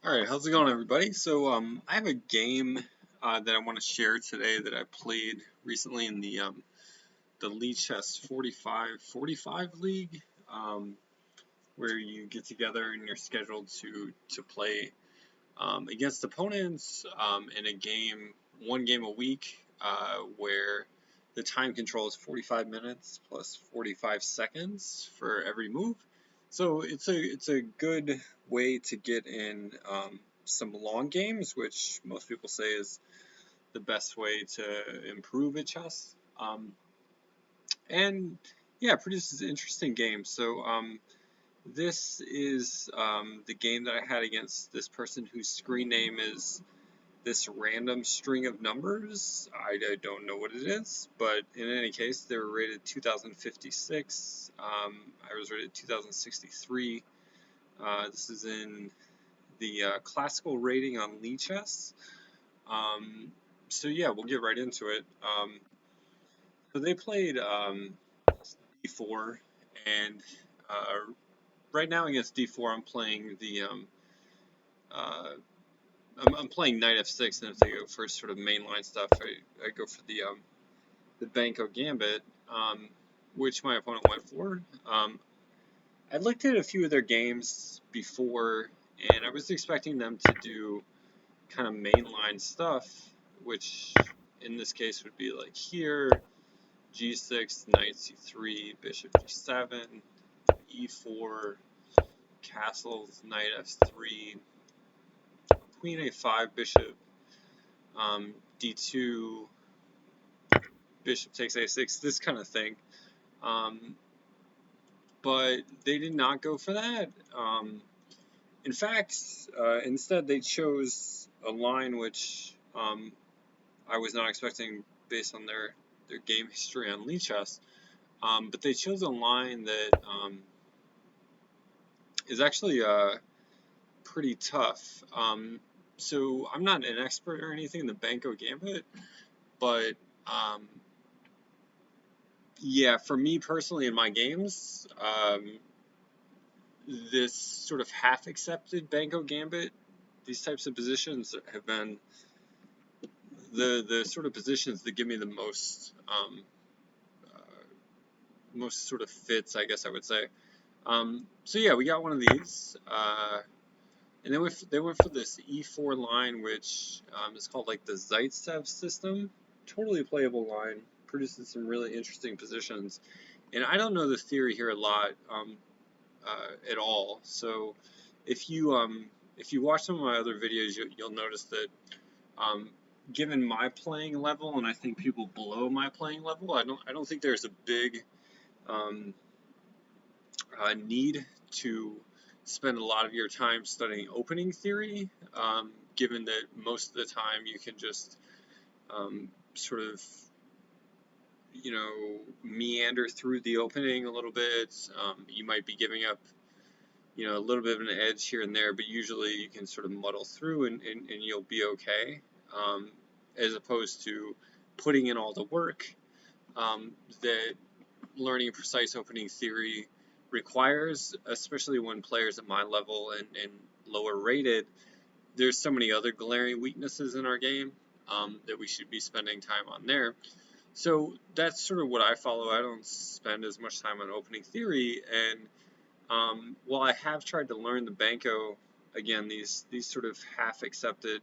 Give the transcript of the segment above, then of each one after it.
All right, how's it going, everybody? I have a game that I want to share today that I played recently in the Lichess 45 League, um, where you get together and you're scheduled to play against opponents in a game, one game a week, where the time control is 45 minutes plus 45 seconds for every move. So it's a good way to get in some long games, which most people say is the best way to improve at chess. And yeah, produces interesting games. This is the game that I had against this person whose screen name is this random string of numbers. I don't know what it is, but in any case, they were rated 2056. I was rated 2063. This is in the classical rating on Lichess. Um, yeah, we'll get right into it. So they played d4, and right now against d4, I'm playing uh, I'm playing knight f6, and if they go for sort of mainline stuff, I go for the Banco Gambit, which my opponent went for. I looked at a few of their games before, and I was expecting them to do kind of mainline stuff, which in this case would be like here, g6, knight c3, bishop g7, e4, castles, knight f3, queen a5, bishop d2, bishop takes a6, this kind of thing. Um, but they did not go for that. In fact, instead they chose a line which I was not expecting based on their game history on Lichess. But they chose a line that is actually pretty tough. So I'm not an expert or anything in the Banco Gambit, but um, yeah, for me personally in my games, this sort of half accepted Banco Gambit, these types of positions have been the sort of positions that give me the uh, most sort of fits, I guess I would say. So yeah, we got one of these, and then they went for this E4 line, which is called like the Zaitsev system. Totally playable line, produces some really interesting positions. And I don't know the theory here a lot at all. So if you um, if you watch some of my other videos, you'll notice that um, given my playing level, and I think people below my playing level, I don't think there's a big um, need to spend a lot of your time studying opening theory, given that most of the time you can just sort of meander through the opening a little bit. You might be giving up a little bit of an edge here and there, but usually you can sort of muddle through and you'll be okay, um, as opposed to putting in all the work that learning precise opening theory requires, especially when players at my level and lower rated. There's so many other glaring weaknesses in our game that we should be spending time on there. So that's sort of what I follow. I don't spend as much time on opening theory, and while I have tried to learn the Banco, again, these sort of half accepted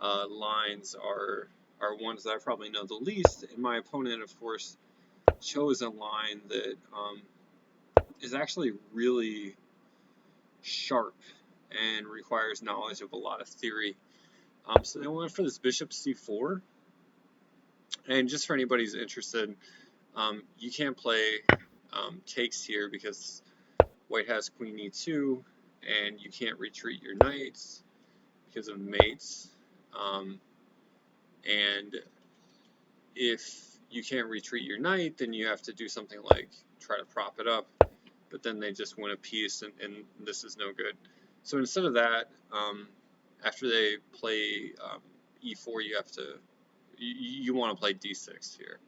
lines are ones that I probably know the least. And my opponent, of course, chose a line that is actually really sharp and requires knowledge of a lot of theory. So they went for this bishop c4, and just for anybody who's interested, you can't play takes here because white has queen e2, and you can't retreat your knights because of mates. And if you can't retreat your knight, then you have to do something like try to prop it up, but then they just win a piece, and this is no good. So instead of that, after they play e4, you want to play d6 here.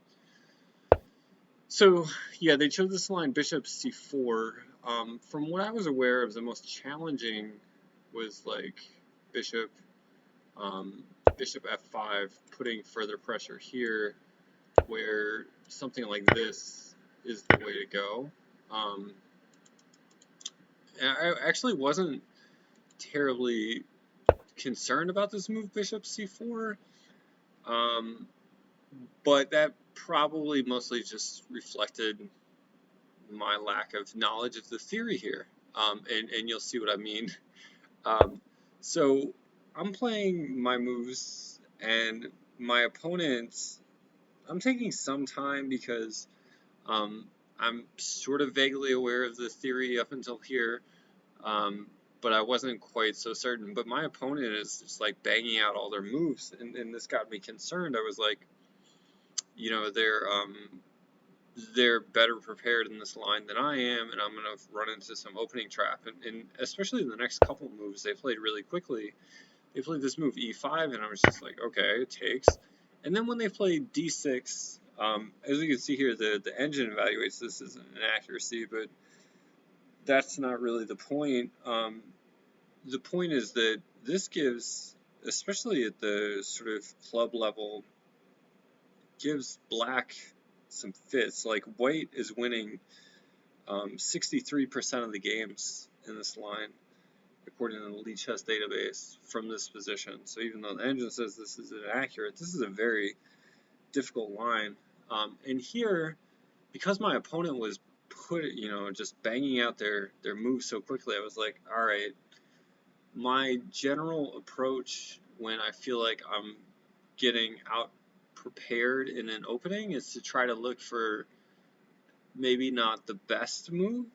So yeah, they chose this line bishop c4. From what I was aware of, the most challenging was like bishop, bishop f5, putting further pressure here, where something like this is the way to go. And I actually wasn't terribly concerned about this move, bishop c4, but that probably mostly just reflected my lack of knowledge of the theory here, and you'll see what I mean. So I'm playing my moves, and my opponent, I'm taking some time because I'm sort of vaguely aware of the theory up until here, but I wasn't quite so certain. But my opponent is just like banging out all their moves, and this got me concerned. I was like, you know, they're better prepared in this line than I am, and I'm going to run into some opening trap. And especially in the next couple moves, they played really quickly. They played this move e5, and I was just like, okay, it takes. And then when they played d6, as you can see here, the engine evaluates this as an inaccuracy, but that's not really the point. The point is that this gives, especially at the sort of club level, gives black some fits. Like white is winning 63% of the games in this line, according to the Lichess database, from this position. So even though the engine says this is inaccurate, this is a very difficult line. And here, because my opponent was just banging out their moves so quickly, I was like, all right, my general approach when I feel like I'm getting out prepared in an opening is to try to look for maybe not the best move,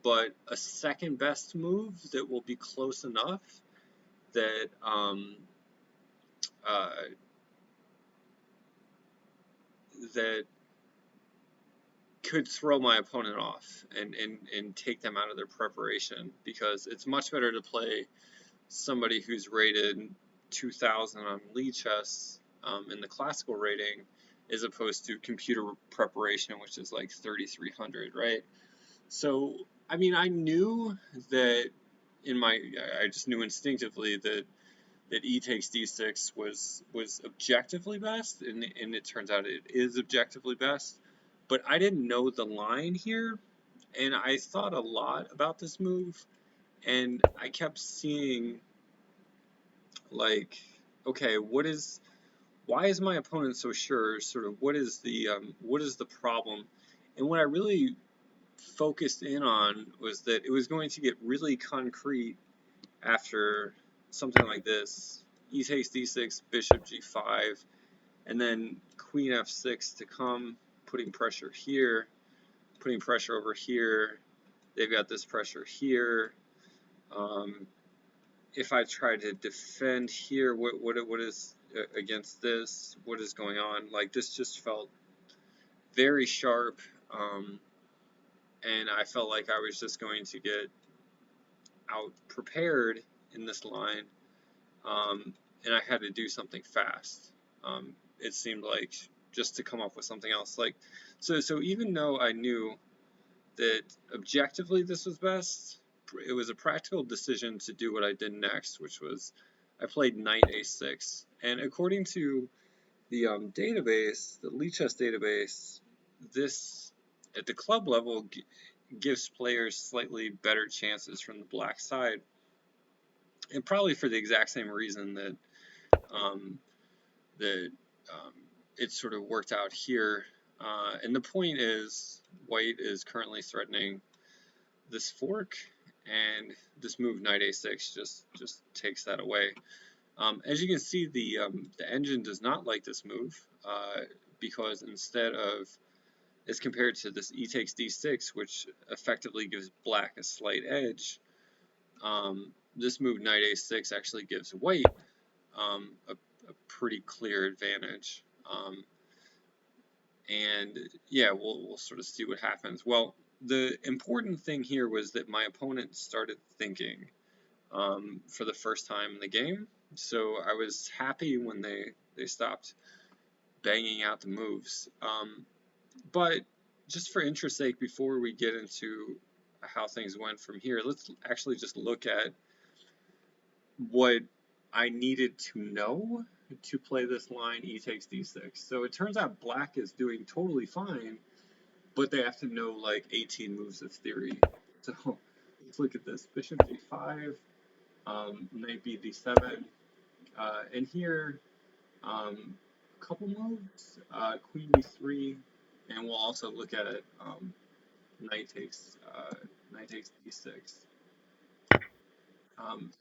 but a second best move that will be close enough that uh, that could throw my opponent off and take them out of their preparation, because it's much better to play somebody who's rated 2000 on Lichess in the classical rating as opposed to computer preparation, which is like 3300, right? So, I mean, I knew that I just knew instinctively that e takes d6 was objectively best, and it turns out it is objectively best. But I didn't know the line here, and I thought a lot about this move, and I kept seeing like, okay, why is my opponent so sure? Sort of, what is the problem? And what I really focused in on was that it was going to get really concrete after something like this: e takes d6, bishop g5, and then queen f6 to come, putting pressure here, putting pressure over here. They've got this pressure here. If I try to defend here, what is against this? What is going on? Like, this just felt very sharp, and I felt like I was just going to get out prepared in this line, and I had to do something fast. It seemed like, just to come up with something else. Like, so even though I knew that objectively this was best, it was a practical decision to do what I did next, which was I played knight a6. And according to the database, the Lichess database, this at the club level gives players slightly better chances from the black side, and probably for the exact same reason that um, that it sort of worked out here. And the point is, white is currently threatening this fork, and this move knight a6 just takes that away. As you can see, the engine does not like this move, because instead of, as compared to this e takes d6, which effectively gives black a slight edge, this move knight a6 actually gives white a pretty clear advantage. And yeah, we'll sort of see what happens. Well, the important thing here was that my opponent started thinking for the first time in the game. So I was happy when they stopped banging out the moves. But just for interest's sake, before we get into how things went from here, let's actually just look at what I needed to know to play this line e takes d6. So it turns out black is doing totally fine, but they have to know like 18 moves of theory. So let's look at this. Bishop d5, knight b d7, and here a couple moves, queen b3, and we'll also look at knight takes d6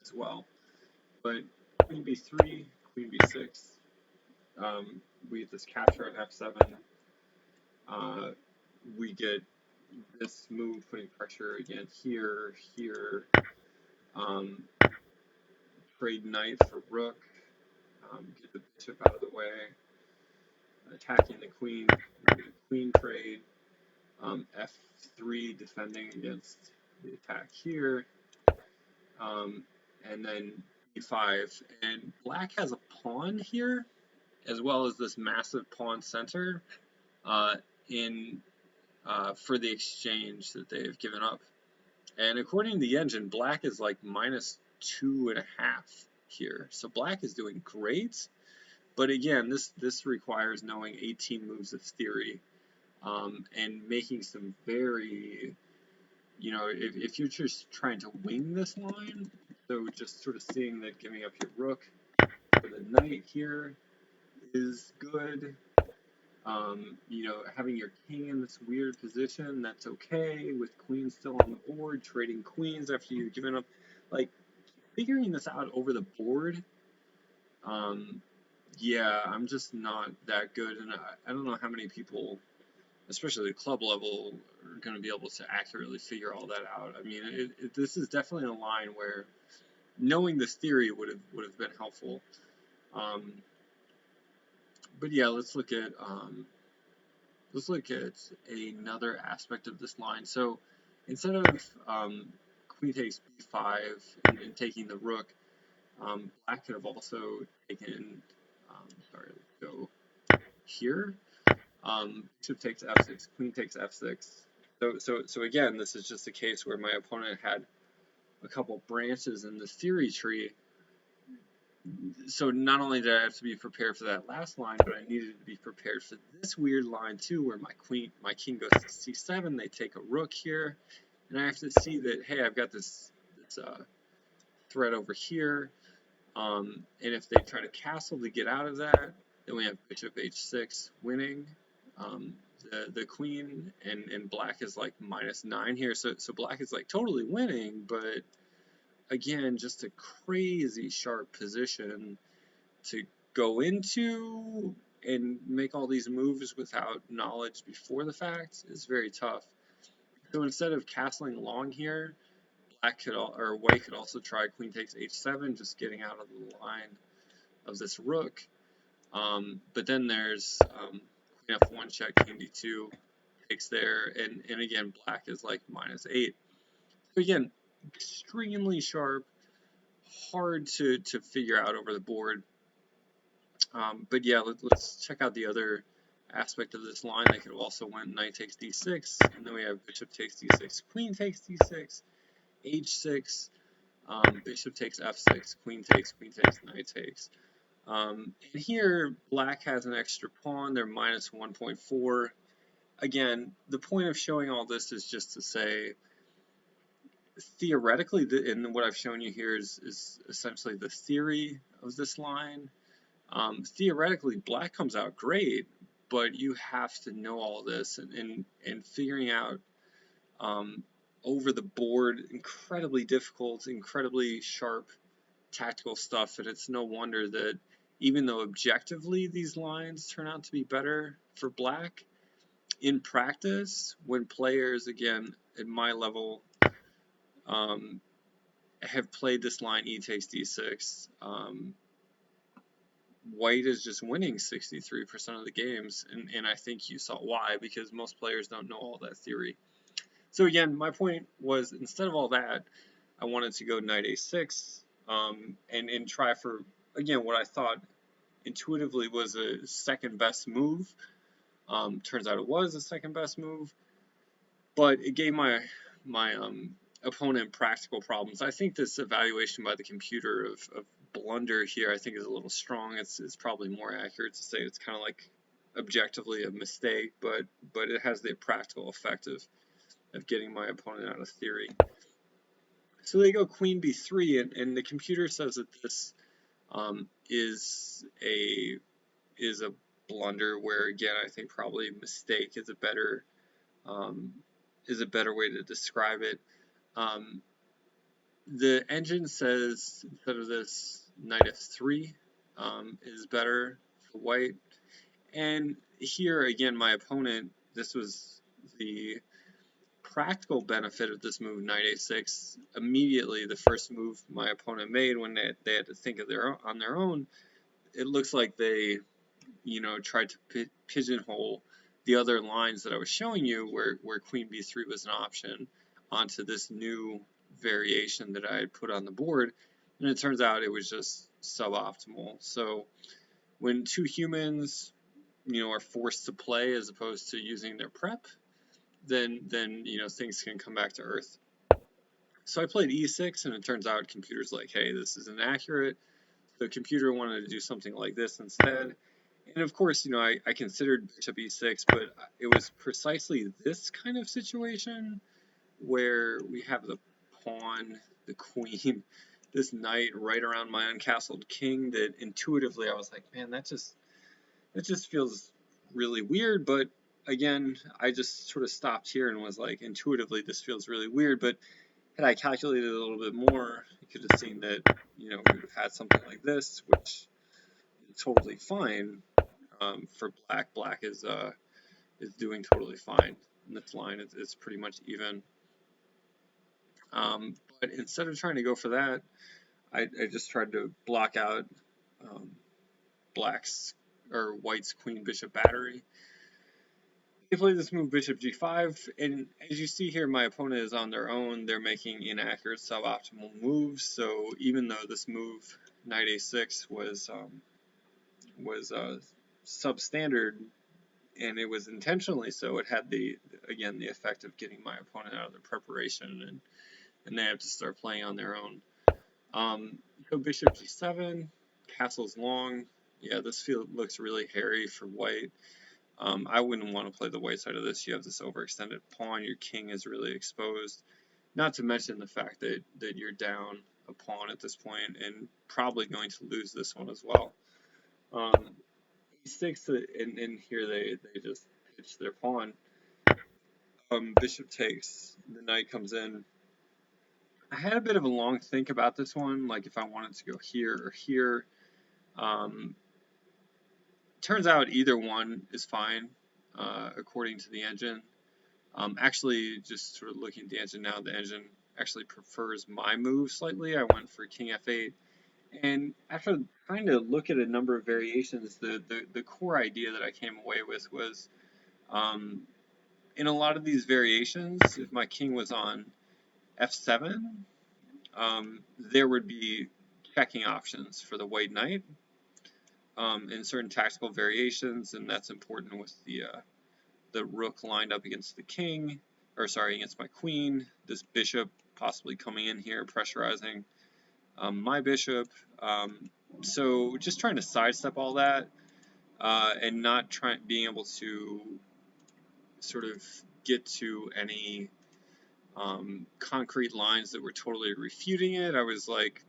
as well. But queen b3, queen b6, we get this capture at f7. We get this move putting pressure again here, here. Trade knight for rook. Get the bishop out of the way. Attacking the queen trade. F3 defending against the attack here. And then e5. And black has a pawn here, as well as this massive pawn center in for the exchange that they've given up. And according to the engine, black is like -2.5 here. So black is doing great. But again, this requires knowing 18 moves of theory and making some very, if you're just trying to wing this line, so just sort of seeing that giving up your rook for the knight here is good. Having your king in this weird position, that's okay, with queens still on the board, trading queens after you've given up, like, figuring this out over the board, yeah, I'm just not that good, and I don't know how many people, especially at club level, are going to be able to accurately figure all that out. I mean, this is definitely a line where knowing this theory would have been helpful. But yeah, let's look at another aspect of this line. So instead of queen takes b5 and taking the rook, black could have also taken, sorry, let's go here. Bishop takes f6, queen takes f6. So again, this is just a case where my opponent had a couple branches in this theory tree. So not only did I have to be prepared for that last line, but I needed to be prepared for this weird line too, where my king goes to c7. They take a rook here, and I have to see that, hey, I've got this threat over here. And if they try to castle to get out of that, then we have bishop h6 winning the queen, and black is like -9 here. So black is like totally winning, but again, just a crazy sharp position to go into and make all these moves without knowledge before the fact is very tough. So instead of castling long here, white could also try queen takes h7, just getting out of the line of this rook. But then there's queen f1 check, king d2 takes there, and again black is like -8. So again, extremely sharp, hard to figure out over the board. But yeah, let's check out the other aspect of this line. They could have also went knight takes d6, and then we have bishop takes d6, queen takes d6, h6, bishop takes f6, queen takes, knight takes. And here, black has an extra pawn. They're -1.4. Again, the point of showing all this is just to say, theoretically, and what I've shown you here is essentially the theory of this line. Theoretically, black comes out great, but you have to know all this and figuring out over the board, incredibly difficult, incredibly sharp tactical stuff, and it's no wonder that even though objectively these lines turn out to be better for black, in practice, when players, again, at my level, have played this line e takes d6, white is just winning 63% of the games, and I think you saw why, because most players don't know all that theory. So again, my point was, instead of all that, I wanted to go knight a6 and try for, again, what I thought intuitively was a second best move. Turns out it was a second best move, but it gave my opponent practical problems. I think this evaluation by the computer of blunder here, I think, is a little strong. It's probably more accurate to say it's kind of like objectively a mistake, but it has the practical effect of getting my opponent out of theory. So they go queen b3, and the computer says that this is a blunder, where again I think probably mistake is a better way to describe it. The engine says instead of this, knight f3 is better for white. And here again, my opponent, this was the practical benefit of this move, knight a6. Immediately, the first move my opponent made when they had to think of on their own, it looks like they, tried to pigeonhole the other lines that I was showing you, where queen b3 was an option, onto this new variation that I had put on the board, and it turns out it was just suboptimal. So when two humans, are forced to play as opposed to using their prep, then things can come back to earth. So I played e6, and it turns out computer's like, hey, this is inaccurate. The computer wanted to do something like this instead. And of course, I considered bishop e6, but it was precisely this kind of situation where we have the pawn, the queen, this knight right around my uncastled king, that intuitively I was like, man, that just feels really weird. But again, I just sort of stopped here and was like, intuitively this feels really weird. But had I calculated a little bit more, you could have seen that, we would have had something like this, which is totally fine for black. Black is doing totally fine in this line. It's pretty much even. But instead of trying to go for that, I just tried to block out black's or white's queen bishop battery. They play this move bishop g5, and as you see here, my opponent is on their own. They're making inaccurate, suboptimal moves. So even though this move knight a6 was substandard, and it was intentionally so, it had the effect of getting my opponent out of their preparation, and they have to start playing on their own. So bishop g7, castle's long. Yeah, this field looks really hairy for white. I wouldn't want to play the white side of this. You have this overextended pawn. Your king is really exposed. Not to mention the fact that you're down a pawn at this point and probably going to lose this one as well. E6, and here they just pitch their pawn. Bishop takes. The knight comes in. I had a bit of a long think about this one, like if I wanted to go here or here. Turns out either one is fine, according to the engine. Actually, just sort of looking at the engine now, the engine actually prefers my move slightly. I went for king f8. And after trying to look at a number of variations, the core idea that I came away with was, in a lot of these variations, if my king was on f7, there would be checking options for the white knight in certain tactical variations, and that's important with the rook lined up against the king, or sorry, against my queen. This bishop possibly coming in here, pressurizing my bishop. So just trying to sidestep all that, and not being able to sort of get to any concrete lines that were totally refuting it. I was like,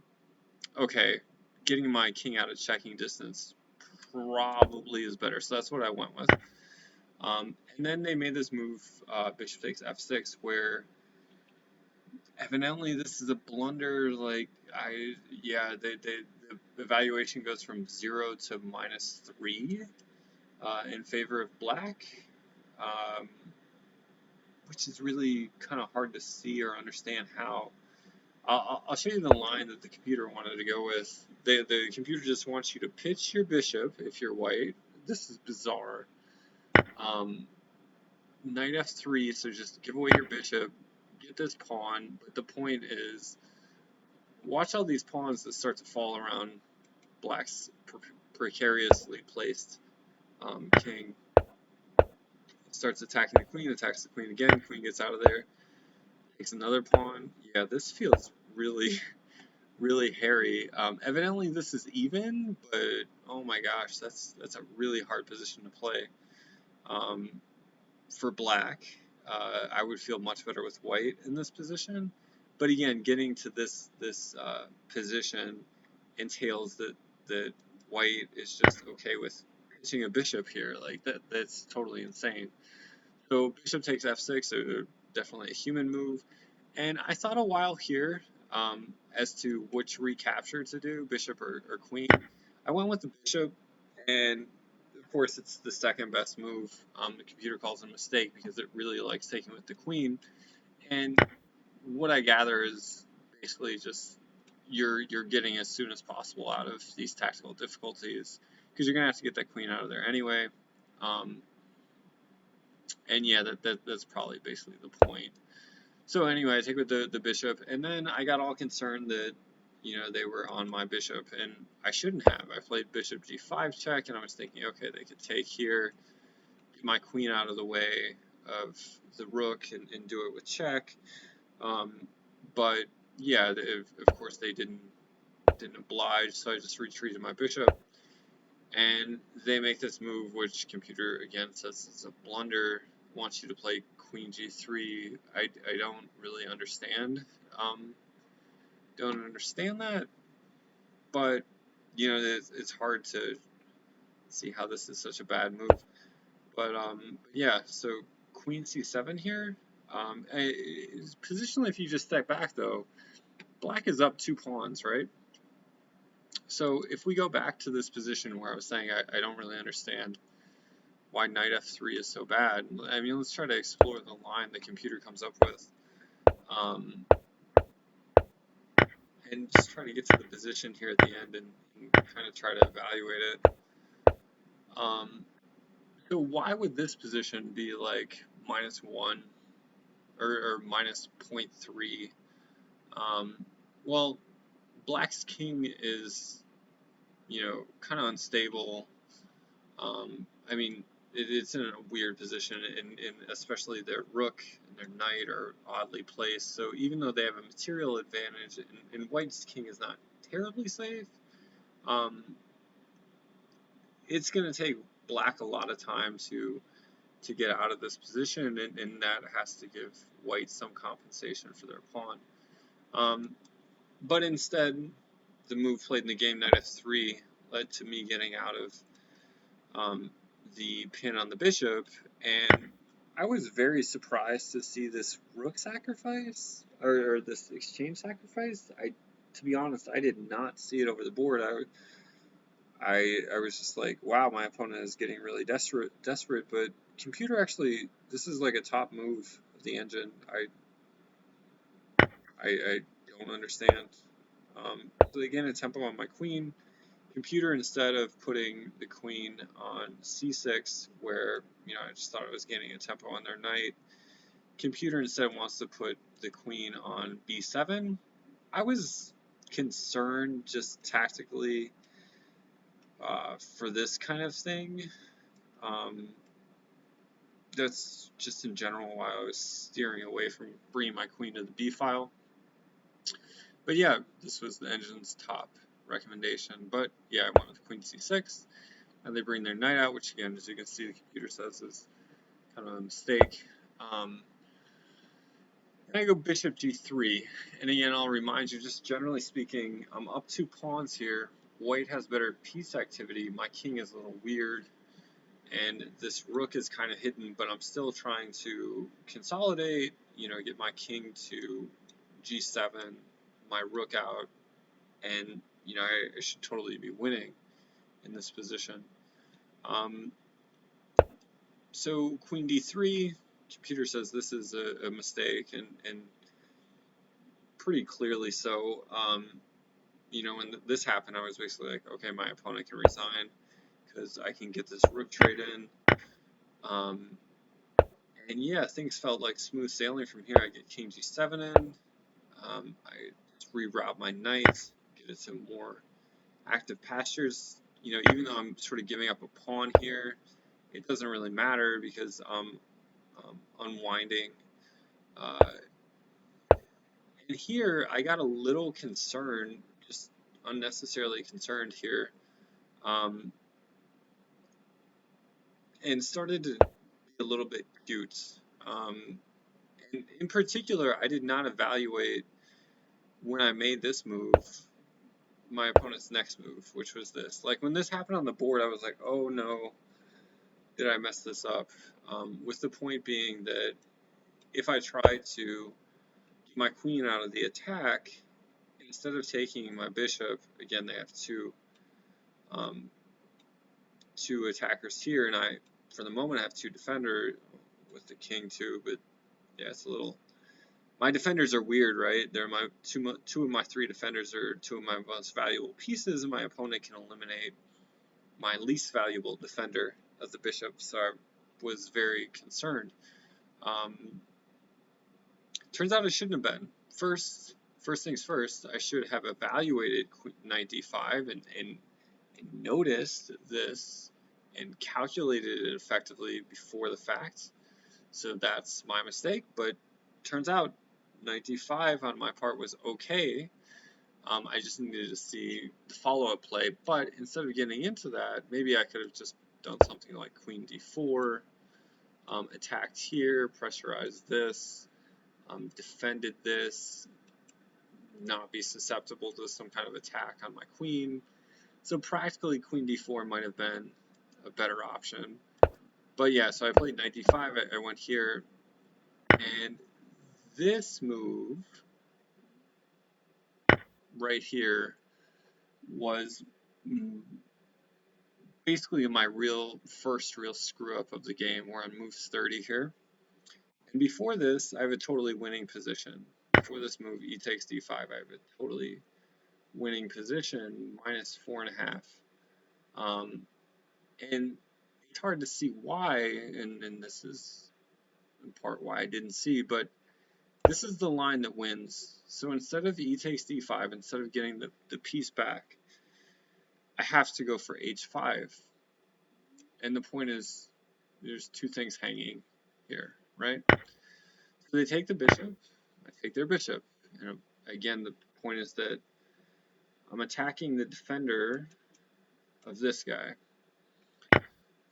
okay, getting my king out of checking distance probably is better. So that's what I went with. And then they made this move, bishop takes f6, where evidently this is a blunder. Like, the evaluation goes from 0 to -3 in favor of black, which is really kind of hard to see or understand how. I'll show you the line that the computer wanted to go with. The computer just wants you to pitch your bishop if you're white. This is bizarre. Knight f3, so just give away your bishop, get this pawn, but the point is, watch all these pawns that start to fall around black's precariously placed king. Starts attacking the queen, attacks the queen again, queen gets out of there. Takes another pawn. Yeah, this feels really, really hairy. Evidently this is even, but oh my gosh, that's a really hard position to play. Um, for black, I would feel much better with white in this position. But again, getting to this position entails that white is just okay with pitching a bishop here. Like that's totally insane. So bishop takes f6, so definitely a human move. And I thought a while here as to which recapture to do, bishop or queen. I went with the bishop, and of course it's the second best move. The computer calls it a mistake because it really likes taking with the queen. And what I gather is basically just you're getting as soon as possible out of these tactical difficulties because you're gonna have to get that queen out of there anyway. Um, and yeah, that's probably basically the point. So anyway, I take with the bishop, and then I got all concerned that, they were on my bishop, and I shouldn't have. I played bishop g5 check, and I was thinking, okay, they could take here, get my queen out of the way of the rook, and do it with check. But yeah, of course they didn't oblige, so I just retreated my bishop, and they make this move, which computer again says is a blunder. Wants you to play queen g3. I don't really understand. Don't understand that, but it's hard to see how this is such a bad move. But yeah, so queen c7 here. Positionally, if you just step back though, black is up 2 pawns, right? So if we go back to this position where I was saying I don't really understand why knight f3 is so bad. I mean, let's try to explore the line the computer comes up with. And just try to get to the position here at the end and kind of try to evaluate it. So why would this position be like -1 or minus 0.3? Well, black's king is, kind of unstable. I mean, it's in a weird position, and especially their rook and their knight are oddly placed. So even though they have a material advantage, and white's king is not terribly safe, um, it's going to take black a lot of time to get out of this position, and that has to give white some compensation for their pawn. But instead, the move played in the game, knight f3, led to me getting out of the pin on the bishop, and I was very surprised to see this rook sacrifice, or this exchange sacrifice. To be honest, I did not see it over the board. I was just like, wow, my opponent is getting really desperate, but computer actually, this is like a top move of the engine. I don't understand. So again, a tempo on my queen. Computer, instead of putting the queen on c6, where, I just thought I was gaining a tempo on their knight, computer instead wants to put the queen on b7. I was concerned just tactically for this kind of thing. That's just in general why I was steering away from bringing my queen to the b file. But yeah, this was the engine's top recommendation. But yeah, I went with queen c6, and they bring their knight out, which again, as you can see, the computer says is kind of a mistake. And I go bishop g3, and again, I'll remind you, just generally speaking, I'm up 2 pawns here. White has better piece activity. My king is a little weird, and this rook is kind of hidden, but I'm still trying to consolidate, get my king to g7, my rook out, and, I should totally be winning in this position. So queen d3, computer says this is a mistake, and pretty clearly so. When this happened, I was basically like, okay, my opponent can resign because I can get this rook trade in. And yeah, things felt like smooth sailing from here. I get king g7 in. I reroute my knight, get it to more active pastures. Even though I'm sort of giving up a pawn here, it doesn't really matter because I'm unwinding And here I got a little concerned, just unnecessarily concerned here, um, and started to be a little bit cute. Um, and in particular, I did not evaluate when I made this move, my opponent's next move, which was this. Like when this happened on the board, I was like, oh no, did I mess this up? With the point being that if I try to get my queen out of the attack, instead of taking my bishop, again, they have um, two attackers here, and I, for the moment, I have two defender with the king too, but yeah, it's a little. My defenders are weird, right? They're my two of my three defenders are two of my most valuable pieces, and my opponent can eliminate my least valuable defender of the bishop, so I was very concerned. Um, Turns out I shouldn't have been. First things first, I should have evaluated knight d5 and noticed this and calculated it effectively before the fact. So that's my mistake, but turns out knight d5 on my part was okay. I just needed to see the follow-up play, but instead of getting into that, maybe I could have just done something like queen d4, attacked here, pressurized this, defended this, not be susceptible to some kind of attack on my queen. So practically queen d4 might have been a better option. But yeah, so I played knight d5, I went here, and this move right here was basically my first real screw up of the game, where on moves 30 here. And before this, I have a totally winning position. Before this move, e takes d5, I have a totally winning position, minus 4.5. And it's hard to see why, and this is in part why I didn't see, but this is the line that wins. So instead of e takes d5, instead of getting the piece back, I have to go for h5. And the point is, there's two things hanging here, right? So they take the bishop, I take their bishop. And again, the point is that I'm attacking the defender of this guy.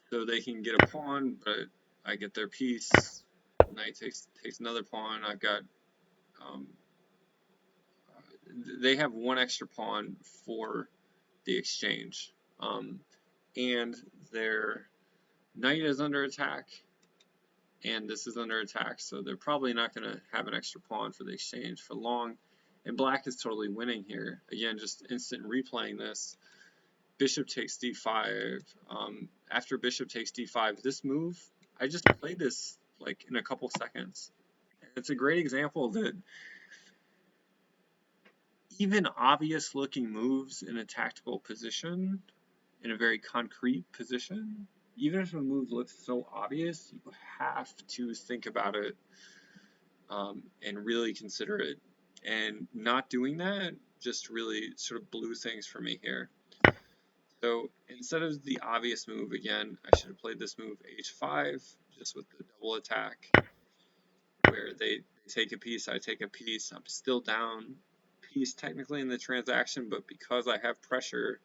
So they can get a pawn, but I get their piece. Knight takes another pawn. I've got they have one extra pawn for the exchange, and their knight is under attack, and this is under attack, so they're probably not going to have an extra pawn for the exchange for long. And black is totally winning here. Again, just instant replaying this. Bishop takes d5. After bishop takes d5, this move, I just played this like in a couple seconds. And it's a great example that even obvious looking moves in a tactical position, in a very concrete position, even if a move looks so obvious, you have to think about it and really consider it. And not doing that just really sort of blew things for me here. So instead of the obvious move, again, I should have played this move h5, just with the double attack, where they take a piece, I take a piece. I'm still down piece technically in the transaction, but because I have pressure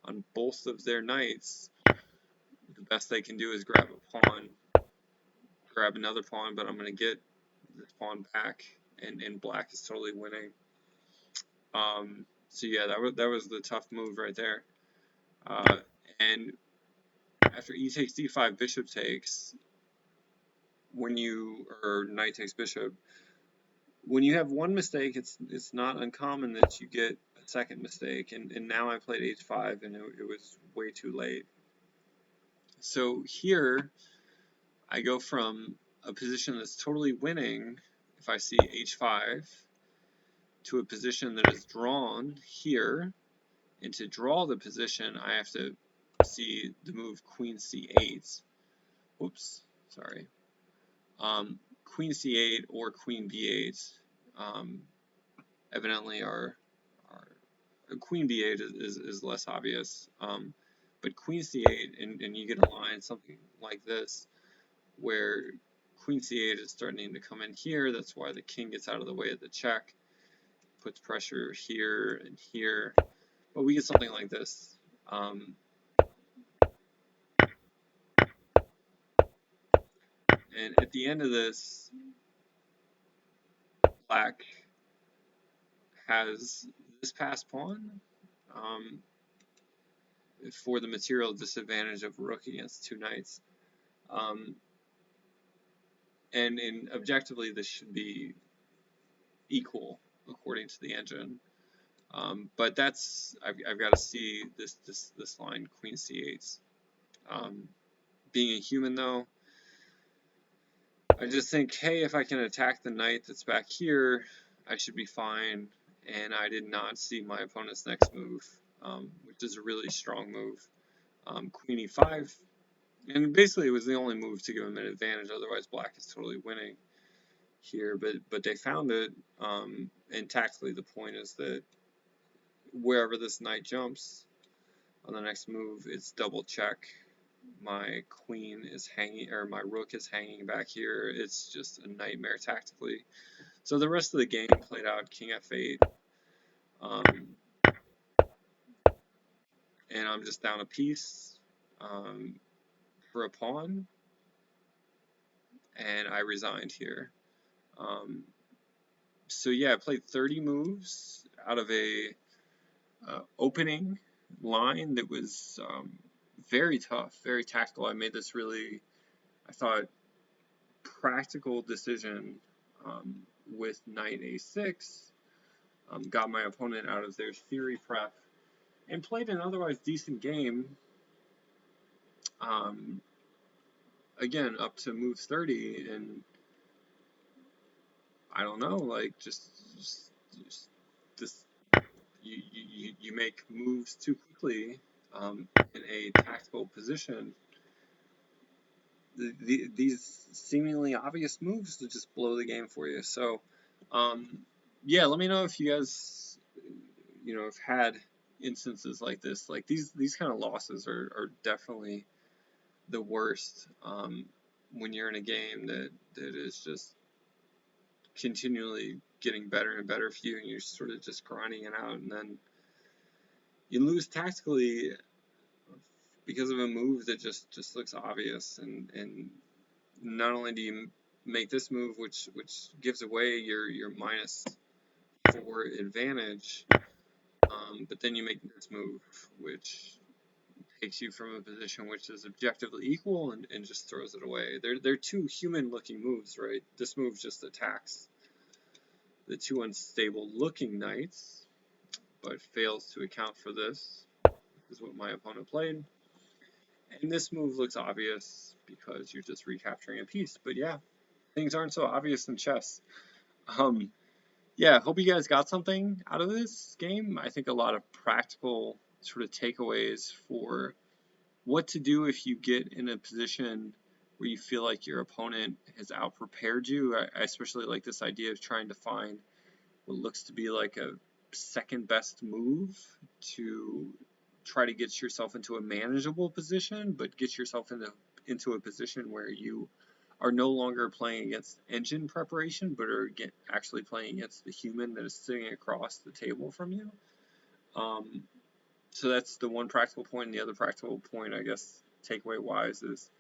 on both of their knights, the best they can do is grab a pawn, grab another pawn, but I'm going to get this pawn back, and black is totally winning. So yeah, that was the tough move right there. And after e takes d5, bishop takes, or knight takes bishop, when you have one mistake, it's not uncommon that you get a second mistake, and now I played h5, and it was way too late. So here, I go from a position that's totally winning, if I see h5, to a position that is drawn here, and to draw the position, I have to see the move queen c8. Whoops, sorry. Queen c8 or queen b8 evidently are queen b8 is less obvious, but queen c8, and you get a line something like this where queen c8 is starting to come in here. That's why the king gets out of the way of the check. puts pressure here and here, but we get something like this. And at the end of this, black has this passed pawn for the material disadvantage of rook against two knights. And objectively, this should be equal according to the engine. But that's I've got to see this line queen c8. Being a human though, I just think, hey, if I can attack the knight that's back here, I should be fine. And I did not see my opponent's next move, which is a really strong move. Queen e5, and basically it was the only move to give him an advantage. Otherwise, black is totally winning here. But they found it, and tactically the point is that wherever this knight jumps on the next move, it's double check. My queen is hanging, or my rook is hanging back here. It's just a nightmare tactically. So the rest of the game played out king f8, and I'm just down a piece for a pawn, and I resigned here. So yeah, I played 30 moves out of a opening line that was very tough, very tactical. I made this really, I thought, practical decision with knight a6, got my opponent out of their theory prep, and played an otherwise decent game. Again, up to move 30, and I don't know, like just this, you make moves too quickly in a tactical position. These seemingly obvious moves to just blow the game for you. So, yeah, let me know if you guys, have had instances like this. Like these kind of losses are definitely the worst when you're in a game that is just continually getting better and better for you, and you're sort of just grinding it out, and then you lose tactically because of a move that just looks obvious, and not only do you make this move, which gives away your -4 advantage, but then you make this move, which takes you from a position which is objectively equal and just throws it away. They're two human-looking moves, right? This move just attacks the two unstable-looking knights, but fails to account for this, is what my opponent played. And this move looks obvious because you're just recapturing a piece. But yeah, things aren't so obvious in chess. Yeah, hope you guys got something out of this game. I think a lot of practical sort of takeaways for what to do if you get in a position where you feel like your opponent has outprepared you. I especially like this idea of trying to find what looks to be like a second best move to try to get yourself into a manageable position, but get yourself into a position where you are no longer playing against engine preparation, but are actually playing against the human that is sitting across the table from you. So that's the one practical point. And the other practical point, I guess, takeaway wise, is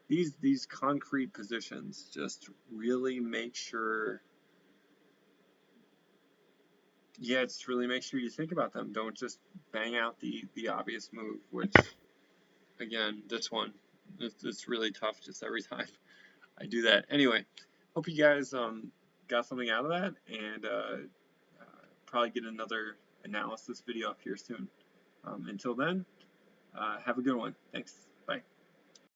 these concrete positions. Just really make sure. Yeah, just really make sure you think about them. Don't just bang out the obvious move, which, again, this one, it's really tough just every time I do that. Anyway, hope you guys got something out of that, and probably get another analysis video up here soon. Until then, have a good one. Thanks. Bye.